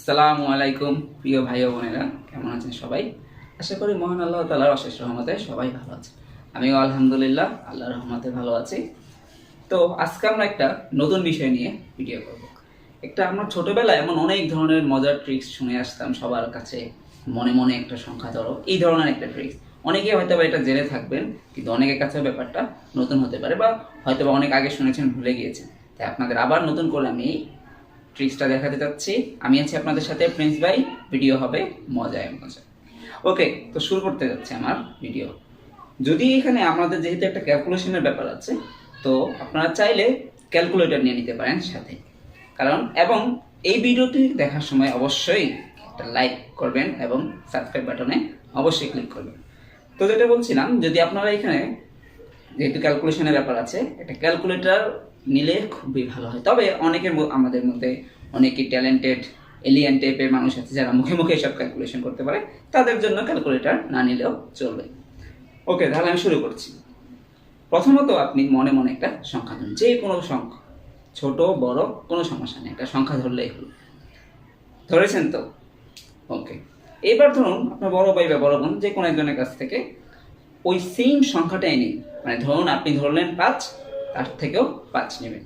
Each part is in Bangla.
আসসালামু আলাইকুম প্রিয় ভাই ও বোনেরা, কেমন আছেন সবাই? আশা করি মহান আল্লাহ তাআলার অশেষ রহমতে সবাই ভালো আছে। আমিও আলহামদুলিল্লাহ আল্লাহর রহমতে ভালো আছি। তো আজকে আমরা একটা নতুন বিষয় নিয়ে ভিডিও করব। আমরা ছোটবেলায় এমন অনেক ধরনের মজার ট্রিক্স শুনে আসতাম সবার কাছে, মনে মনে একটা সংখ্যা ধরো, এই ধরনের একটা ট্রিক্স। অনেকে হয়তো বা এটা জেনে থাকবেন, কিন্তু অনেকের কাছে ব্যাপারটা নতুন হতে পারে, বা হয়তো বা অনেক আগে শুনেছেন, ভুলে গিয়েছেন। তাই আপনাদের আবার নতুন করে আমি এই ট্রিক্সটা দেখাতে যাচ্ছি। আমি আছি আপনাদের সাথে, প্রিন্স ভাই। ভিডিও হবে মজায় মজা। ওকে, তো শুরু করতে যাচ্ছে আমার ভিডিও। যদি এখানে আমাদের যেহেতু একটা ক্যালকুলেশনের ব্যাপার আছে, তো আপনারা চাইলে ক্যালকুলেটর নিয়ে নিতে পারেন সাথে। এবং এই ভিডিওটি দেখার সময় অবশ্যই একটা লাইক করবেন এবং সাবস্ক্রাইব বাটনে অবশ্যই ক্লিক করবেন। তো যেটা বলছিলাম, যদি আপনারা এখানে যেহেতু ক্যালকুলেশনের ব্যাপার আছে, একটা ক্যালকুলেটর নিলে খুবই ভালো হয়। তবে আমাদের মধ্যে অনেকে ট্যালেন্টেড এলিয়ান টাইপের মানুষ আছে যারা মুখে মুখে সব ক্যালকুলেশন করতে পারে, তাদের জন্য ক্যালকুলেটর না নিলেও চলবে। ওকে, তাহলে আমি শুরু করছি। প্রথমত আপনি মনে মনে একটা সংখ্যা ধরুন, যে কোনো সংখ্যা, ছোট বড় কোনো সমস্যা নেই, একটা সংখ্যা ধরলেই হলো। ধরেছেন তো? ওকে, এবার ধরুন আপনার বড় ভাই বা বড় বোন যে কোনো একজনের কাছ থেকে ওই সেম সংখ্যাটাই নিন। মানে ধরুন আপনি ধরলেন 5, তার থেকেও 5 নেবেন।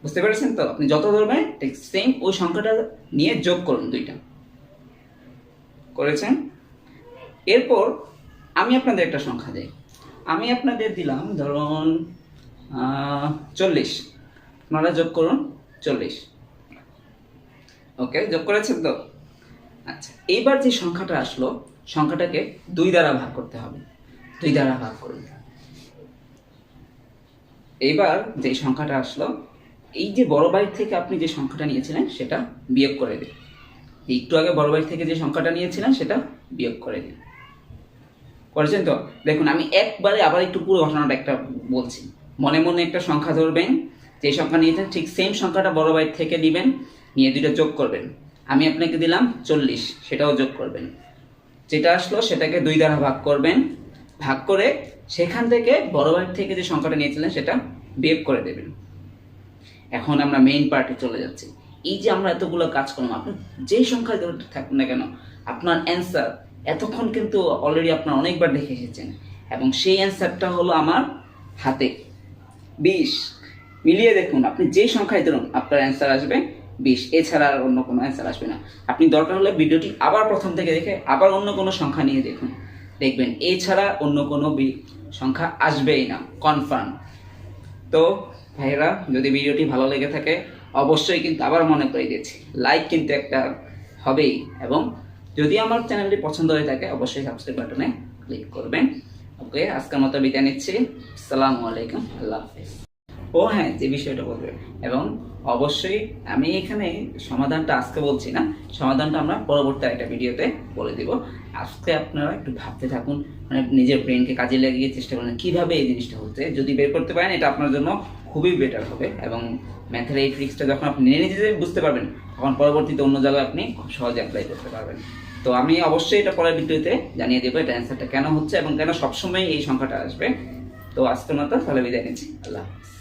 বুঝতে পেরেছেন তো? আপনি যত ধরবেন ঠিক সেম ওই সংখ্যাটা নিয়ে যোগ করুন, 2টা করেছেন। এরপর আমি আপনাদের একটা সংখ্যা দিই। আমি আপনাদের দিলাম ধরুন 40। আপনারা যোগ করুন 40। ওকে, যোগ করেছেন তো? আচ্ছা, এইবার যে সংখ্যাটা আসলো, সংখ্যাটাকে 2 দ্বারা ভাগ করতে হবে। 2 দ্বারা ভাগ করুন। এইবার যে সংখ্যাটা আসলো, এই যে বড় বাইর থেকে আপনি যে সংখ্যাটা নিয়েছিলেন সেটা বিয়োগ করে দিন। একটু আগে বড় বাইর থেকে যে সংখ্যাটা নিয়েছিলেন সেটা বিয়োগ করে দিন। করেছেন তো? দেখুন, আমি একবারে আবার একটু পুরো ঘটনাটা একটা বলছি। মনে মনে একটা সংখ্যা ধরবেন, যে সংখ্যা নিয়েছেন ঠিক সেম সংখ্যাটা বড় বাইর থেকে দিবেন, নিয়ে 2টা যোগ করবেন। আমি আপনাকে দিলাম 40, সেটাও যোগ করবেন। যেটা আসলো সেটাকে 2 দ্বারা ভাগ করবেন। ভাগ করে সেখান থেকে বড় বাইর থেকে যে সংখ্যাটা নিয়েছিলেন সেটা বিয়োগ করে দেবেন। এখন আমরা মেইন পার্টে চলে যাচ্ছি। এই যে আমরা এতগুলো কাজ করলাম, আপনি যেই সংখ্যায় থাকুন না কেন, আপনার অ্যান্সার এতক্ষণ কিন্তু অলরেডি আপনার অনেকবার দেখে এসেছেন, এবং সেই অ্যান্সারটা হলো আমার হাতে 20। মিলিয়ে দেখুন, আপনি যে সংখ্যায় ধরুন আপনার অ্যান্সার আসবে 20, এছাড়া আর অন্য কোনো অ্যান্সার আসবে না। আপনি দরকার হলে ভিডিওটি আবার প্রথম থেকে দেখে আবার অন্য কোনো সংখ্যা নিয়ে দেখুন, দেখবেন এছাড়া অন্য কোনো সংখ্যা আসবেই না, কনফার্ম। তো ভাইয়েরা, যদি ভিডিওটি ভালো লেগে থাকে অবশ্যই কিন্তু আবার মনে করে দিয়েছি, লাইক কিন্তু একটা হবেই, এবং যদি আমার চ্যানেলটি পছন্দ হয়ে থাকে অবশ্যই সাবস্ক্রাইব বাটনে ক্লিক করবেন। ওকে, আজকের মতো বিদায় নিচ্ছি। আসসালামু আলাইকুম, আল্লাহ হাফেজ। ও হ্যাঁ, যে বিষয়টা বলবে, এবং অবশ্যই আমি এখানে সমাধানটা আজকে বলছি না, সমাধানটা আমরা পরবর্তী একটা ভিডিওতে বলে দিব। আজকে আপনারা একটু ভাবতে থাকুন, মানে নিজের ব্রেনকে কাজে লাগিয়ে চেষ্টা করেন কীভাবে এই জিনিসটা হচ্ছে। যদি বের করতে পারেন এটা আপনার জন্য খুবই বেটার হবে, এবং ম্যাথের এই ট্রিক্সটা যখন আপনি নিজে বুঝতে পারবেন, তখন পরবর্তীতে অন্য জায়গায় আপনি খুব সহজে অ্যাপ্লাই করতে পারবেন। তো আমি অবশ্যই এটা পরের ভিডিওতে জানিয়ে দেবো এটা অ্যান্সারটা কেন হচ্ছে এবং কেন সবসময় এই সংখ্যাটা আসবে। তো আজকের মতো তাহলে বিদায় নিচ্ছি, আল্লাহ হাফেজ।